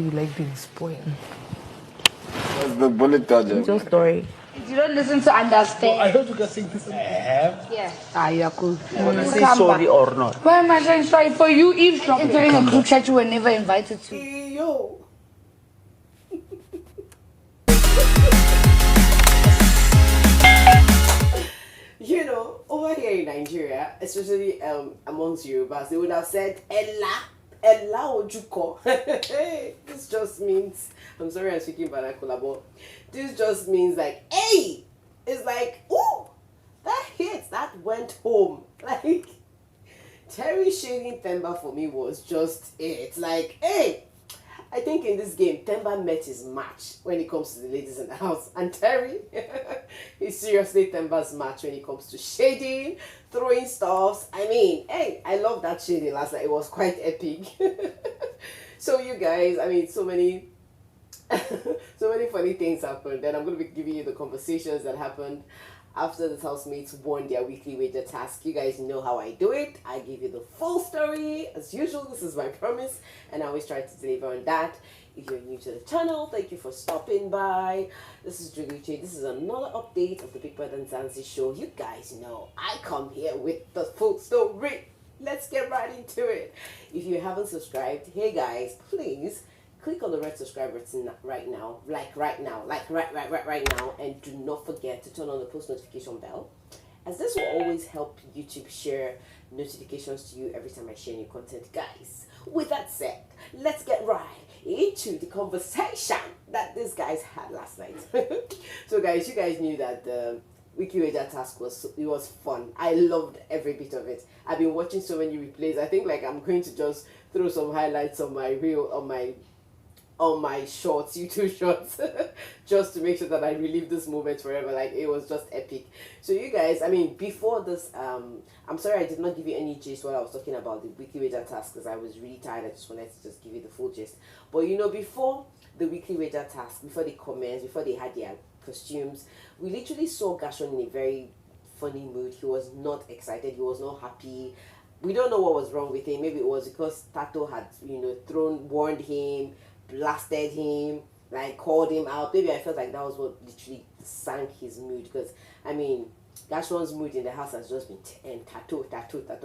You like being spoiled. That's the bullet dodger. Your story. You don't listen to understand. I heard you guys sing this. Yeah. You are cool. Say sorry or not. Why am I saying sorry for you eavesdropping? Entering a group chat you were never invited to. Yo. You know, over here in Nigeria, especially amongst Yorubas, they would have said Ella Ojuko. This just means, I'm sorry I'm speaking vernacular, but this just means like, hey! It's like, ooh! That hit, that went home. Like, Terry shading Themba for me was just it. Like, hey! I think in this game, Themba met his match when it comes to the ladies in the house. And Terry is seriously Themba's match when it comes to shading, throwing stuffs. I mean, hey, I love that shading last night. It was quite epic. So you guys, I mean, so many funny things happened. And I'm going to be giving you the conversations that happened after the housemates won their weekly wager task. You guys know how I do it. I give you the full story. As usual, this is my promise, and I always try to deliver on that. If you're new to the channel, thank you for stopping by. This is Julie. This is another update of the Bbmzansi show. You guys know I come here with the full story. Let's get right into it. If you haven't subscribed, hey guys, please click on the red subscribe button right now, right now, and do not forget to turn on the post notification bell, as this will always help YouTube share notifications to you every time I share new content. Guys, with that said, let's get right into the conversation that these guys had last night. So guys, you guys knew that the weekly wager task was fun. I loved every bit of it. I've been watching so many replays. I think like I'm going to just throw some highlights on my reel, on my shorts, YouTube shorts, just to make sure that I relive this moment forever. Like, it was just epic. So you guys, I mean, before this, I'm sorry I did not give you any gist while I was talking about the weekly wager task, because I was really tired. I just wanted to just give you the full gist. But you know, before the weekly wager task, before the comments, before they had their costumes, we literally saw GASH1 in a very funny mood. He was not excited. He was not happy. We don't know what was wrong with him. Maybe it was because Thato had, you know, warned him, blasted him, like called him out. Maybe I felt like that was what literally sank his mood, because I mean, GASH1's mood in the house has just been Thato,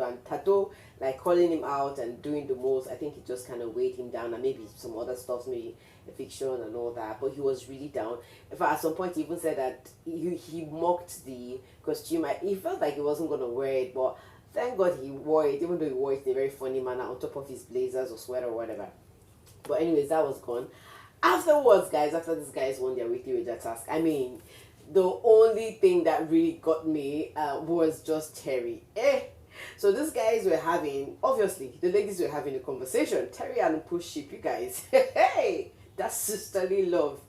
and Thato like calling him out and doing the most. I think it just kind of weighed him down, and maybe some other stuff, maybe eviction and all that. But he was really down. In fact, at some point he even said that he mocked the costume. He felt like he wasn't gonna wear it, but thank God he wore it, even though he wore it in a very funny manner on top of his blazers or sweater or whatever. But anyways, that was gone. Afterwards, guys, after these guys won their weekly wager task, I mean, the only thing that really got me was just Terry. So these guys were having, obviously, the ladies were having a conversation. Terry hadn't pushed ship, you guys. Hey, that sisterly love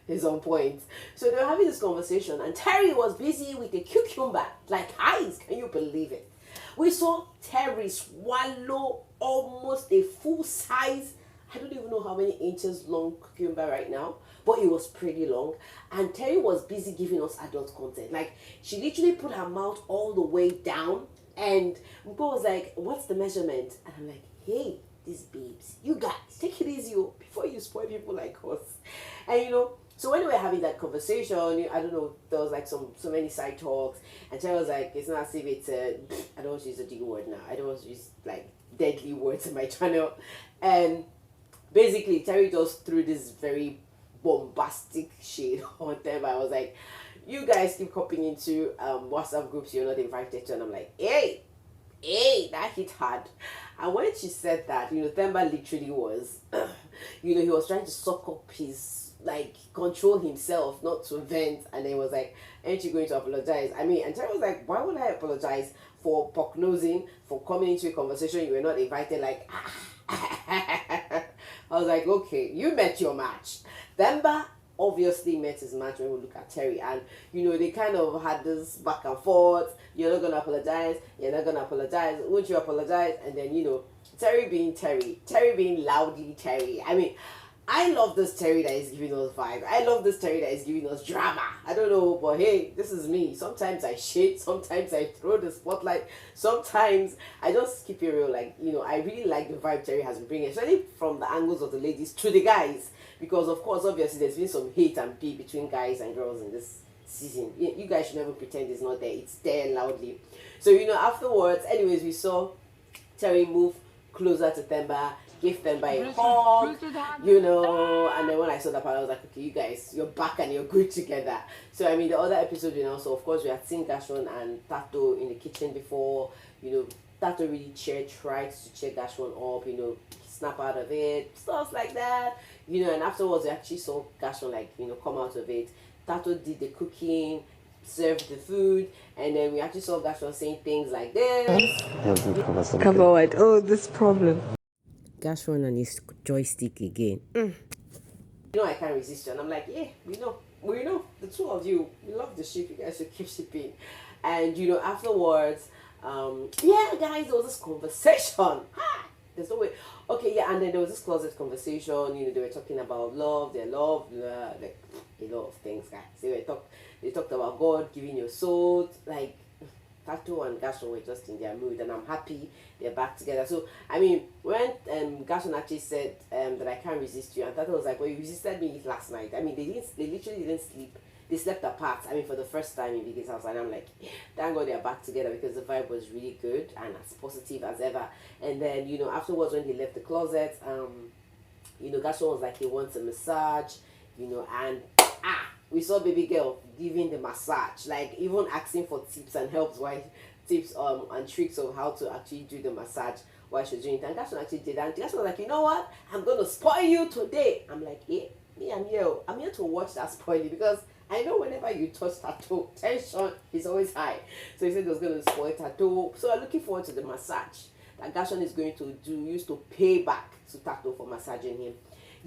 is on point. So they were having this conversation, and Terry was busy with a cucumber, like eyes. Can you believe it? We saw Terry swallow almost a full size, I don't even know how many inches long cucumber right now, but it was pretty long. And Terry was busy giving us adult content. Like, she literally put her mouth all the way down, and Mpo was like, what's the measurement? And I'm like, hey, these babes, you guys, take it easy before you spoil people like us. And you know, so when we were having that conversation, I don't know, there was like so many side talks, and Terry was like, it's not as if it's I don't want to use a D word now. I don't want to use like deadly words in my channel. And basically, Terry just threw this very bombastic shade on them. I was like, you guys keep copying into WhatsApp groups you're not invited to, and I'm like, hey, that hit hard. And when she said that, you know, Themba literally was, you know, he was trying to suck up his, like, control himself not to vent, and then was like, aren't you going to apologize? I mean, and Terry was like, why would I apologize for pock-nosing, for coming into a conversation you were not invited? Like, I was like, okay, you met your match. Themba obviously met his match when we look at Terry, and you know, they kind of had this back and forth. You're not gonna apologize, you're not gonna apologize, won't you apologize? And then, you know, Terry being loudly Terry. I mean, I love this Terry that is giving us vibe. I love this Terry that is giving us drama. I don't know, but hey, this is me. Sometimes I shade, sometimes I throw the spotlight, sometimes I just keep it real. Like, I really like the vibe Terry has been bringing, especially from the angles of the ladies to the guys. Because, of course, obviously, there's been some hate and beef between guys and girls in this season. You guys should never pretend it's not there. It's there loudly. So, afterwards, anyways, we saw Terry move closer to Themba, give Themba a hug, and then when I saw that part, I was like, okay, you guys, you're back and you're good together. So, I mean, the other episode, so of course, we had seen GASH1 and Thato in the kitchen before, Thato really tried to cheer GASH1 up, snap out of it, stuff like that, and afterwards, we actually saw GASH1, come out of it. Thato did the cooking, served the food, and then we actually saw GASH1 saying things like this. Cover what? Oh, this problem. GASH1 and his joystick again. I can't resist you. And I'm like, yeah, we know. The two of you, we love the ship. You guys should keep shipping. And, afterwards, guys, there was this conversation. There's no way. Okay, yeah, and then there was this closet conversation. They were talking about love, their love, like a lot of things, guys. They talked about God giving your soul, like Thato and GASH1 were just in their mood, and I'm happy they're back together. So, I mean, when GASH1 actually said that I can't resist you, and Thato was like, well, you resisted me last night. I mean, they literally didn't sleep. They slept apart, I mean, for the first time in Biggie's house, and I'm like, thank God they're back together, because the vibe was really good and as positive as ever. And then, afterwards, when they left the closet, GASH1 was like, he wants a massage, and we saw baby girl giving the massage, like even asking for tips and tips and tricks of how to actually do the massage while she was doing it. And GASH1 actually did that. And GASH1 was like, you know what? I'm gonna spoil you today. I'm like, yeah, I'm here to watch that spoiling, because I know whenever you touch Thato, tension is always high. So he said he was gonna spoil Thato. So I'm looking forward to the massage that GASH1 is going to use to pay back to Thato for massaging him.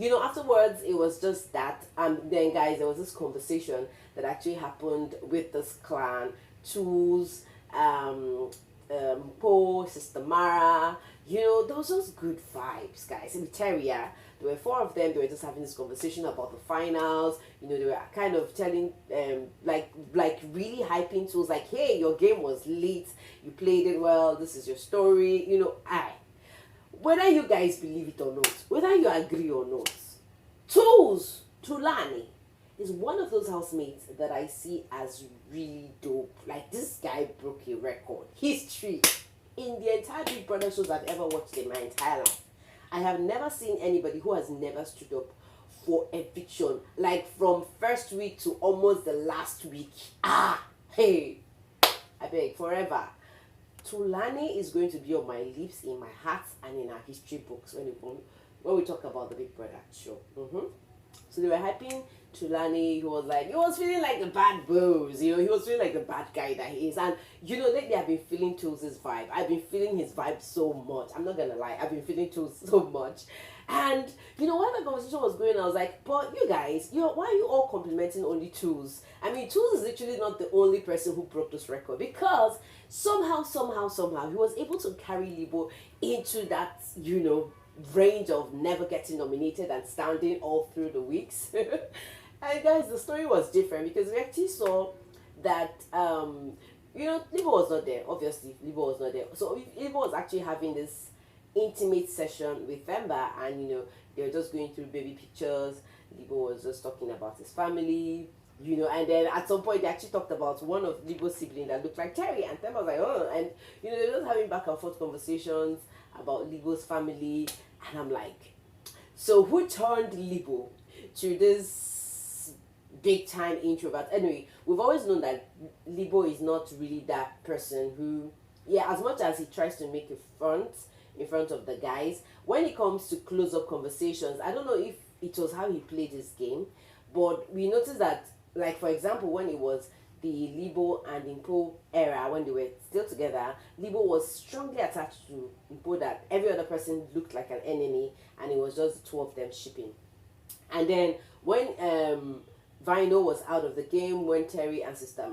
Afterwards, it was just that. And then, guys, there was this conversation that actually happened with this clan. Tools, Po, Sister Mara. There was just good vibes, guys. In Terrier, there were 4 of them. They were just having this conversation about the finals. They were kind of telling, like really hyping Tools, like, hey, your game was lit. You played it well. This is your story. Whether you guys believe it or not, whether you agree or not, Tulani is one of those housemates that I see as really dope. Like, this guy broke a record. History. In the entire Big Brother shows I've ever watched in my entire life, I have never seen anybody who has never stood up for eviction. Like, from first week to almost the last week. Hey, I beg, forever. Tulani is going to be on my lips, in my heart, and in our history books when we talk about the Big Brother show. So they were hyping Tulani. He was feeling like the bad boys, he was feeling like the bad guy that he is. And lately I've been feeling Tools' vibe. I've been feeling his vibe so much. I'm not gonna lie, I've been feeling Tools so much. And while the conversation was going, I was like, but you guys, why are you all complimenting only Tools? I mean, Tools is literally not the only person who broke this record, because somehow he was able to carry Libo into that, range of never getting nominated and standing all through the weeks. And guys, the story was different, because we actually saw that Libo was not there. Obviously, Libo was not there. So Libo was actually having this intimate session with Themba, and they were just going through baby pictures. Libo was just talking about his family, and then at some point they actually talked about one of Libo's siblings that looked like Terry, and Themba was like, oh, and they were just having back and forth conversations about Libo's family. And I'm like, so who turned Libo to this big time introvert? Anyway, we've always known that Libo is not really that person who, as much as he tries to make a front in front of the guys, when it comes to close-up conversations, I don't know if it was how he played his game, but we noticed that, like, for example, when it was the Libo and Impo era, when they were still together, Libo was strongly attached to Impo, that every other person looked like an enemy, and it was just the two of them shipping. And then when Vino was out of the game, when Terry and Sister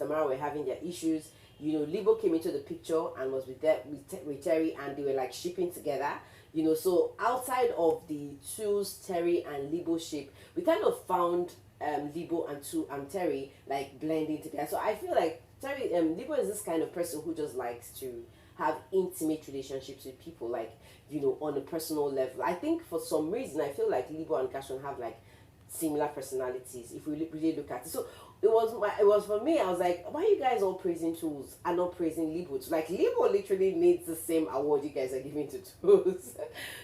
Mara were having their issues, Libo came into the picture and was with Terry, and they were like shipping together. you know. So outside of the Two's, Terry, and Libo ship, we kind of found Libo and Terry like blending together. So I feel like Libo is this kind of person who just likes to have intimate relationships with people, like, you know, on a personal level. I think for some reason I feel like Libo and GASH1 have like similar personalities if we really look at it. So it was for me, I was like, why are you guys all praising Tools and not praising Libo? Like, Libo literally needs the same award you guys are giving to Tools.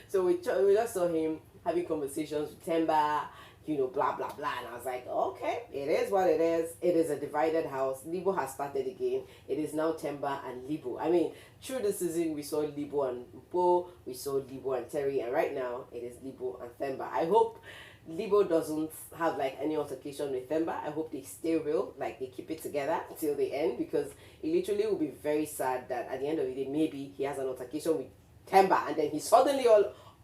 So we just saw him having conversations with Themba, you know, blah blah blah, and I was like, okay, it is what it is. It is a divided house. Libo has started again. It is now Themba and Libo. I mean, through the season we saw Libo and Bo, we saw Libo and Terry, and right now it is Libo and Themba. I hope Libo doesn't have like any altercation with Themba. I hope they stay real, like they keep it together till the end, because it literally will be very sad that at the end of the day maybe he has an altercation with Themba and then he's suddenly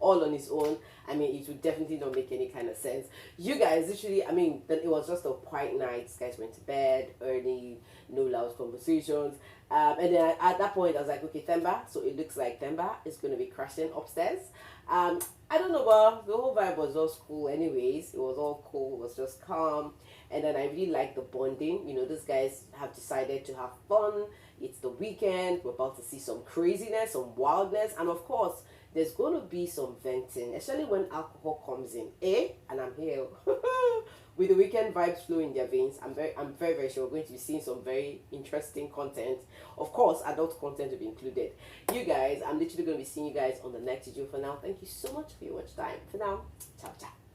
all on his own. I mean, it would definitely not make any kind of sense. You guys literally, I mean, it was just a quiet night. You guys went to bed early, no loud conversations. And then at that point, I was like, okay, Themba. So it looks like Themba is going to be crashing upstairs. I don't know, but the whole vibe was just cool anyways. It was all cool. It was just calm. And then I really like the bonding. You know, these guys have decided to have fun. It's the weekend. We're about to see some craziness, some wildness. And of course, there's going to be some venting, especially when alcohol comes in. And I'm here with the weekend vibes flowing in their veins. I'm very sure we're going to be seeing some very interesting content. Of course, adult content will be included. You guys, I'm literally going to be seeing you guys on the next video. For now, thank you so much for your watch time. For now, ciao ciao.